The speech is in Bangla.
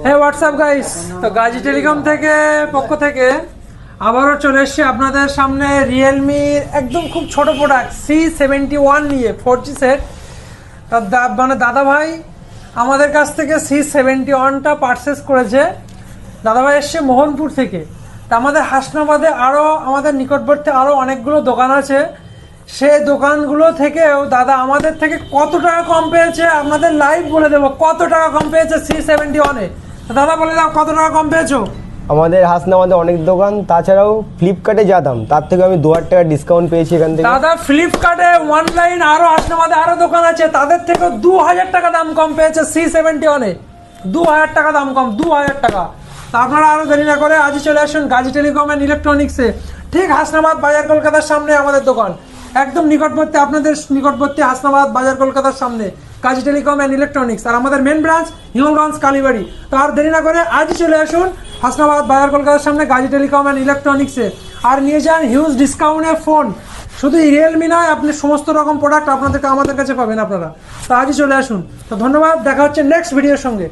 হ্যাঁ হোয়াটসঅ্যাপ গাইস, তো গাজী টেলিকম থেকে পক্ষ থেকে আবারও চলে এসেছি আপনাদের সামনে রিয়েলমির একদম খুব ছোট প্রোডাক্ট C71 নিয়ে 4G সেট। মানে দাদা ভাই আমাদের কাছ থেকে C71টা পারচেস করেছে। দাদা ভাই এসছে মোহনপুর থেকে। তা আমাদের হাসনাবাদে আরও আমাদের নিকটবর্তী আরও অনেকগুলো দোকান আছে, সেই দোকানগুলো থেকেও দাদা আমাদের থেকে কত টাকা কম পেয়েছে আপনাদের লাইভ বলে দেবো। কত টাকা কম পেয়েছে C71-এ, দাদা বলে দাও কত টাকা কম পেয়েছো। আমাদের হাসনাবাদে অনেক দোকান, তাছাড়াও ফ্লিপকার্টে যা দাম তার থেকে আমি 2000 টাকা ডিসকাউন্ট পেয়েছি এখান থেকে। দাদা ফ্লিপকার্টে অনলাইন আরো হাসনাবাদে আরো দোকান আছে, তাদের থেকে 2000 টাকা দাম কম পেয়েছে C71-এ। 2000 টাকা দাম কম, 2000 টাকা। তা আপনারা আরো দেরি না করে আজই চলে আসুন গাজী টেলিকম এন্ড ইলেকট্রনিক্সে, ঠিক হাসনাবাদ বাজার কলকাতার সামনে আমাদের দোকান, একদম নিকটবর্তী, আপনাদের নিকটবর্তী হাসনাবাদ বাজার কলকাতার সামনে গাজী টেলিকম এন্ড ইলেকট্রনিক্স। আর আমাদের মেন ব্রাঞ্চ হিঙ্গলগঞ্জ কালীবাড়ি। তো আর দেরি না করে আজই চলে আসুন হাসনাবাদ বাজার কলকাতার সামনে গাজী টেলিকম এন্ড ইলেকট্রনিক্সে, আর নিয়ে যান হিউজ ডিসকাউন্টের ফোন। শুধু রিয়েলমি নয়, আপনি সমস্ত রকম প্রোডাক্ট আমাদের কাছে পাবেন আপনারা। তো আজই চলে আসুন। তো ধন্যবাদ, দেখা হচ্ছে নেক্সট ভিডিওর সঙ্গে।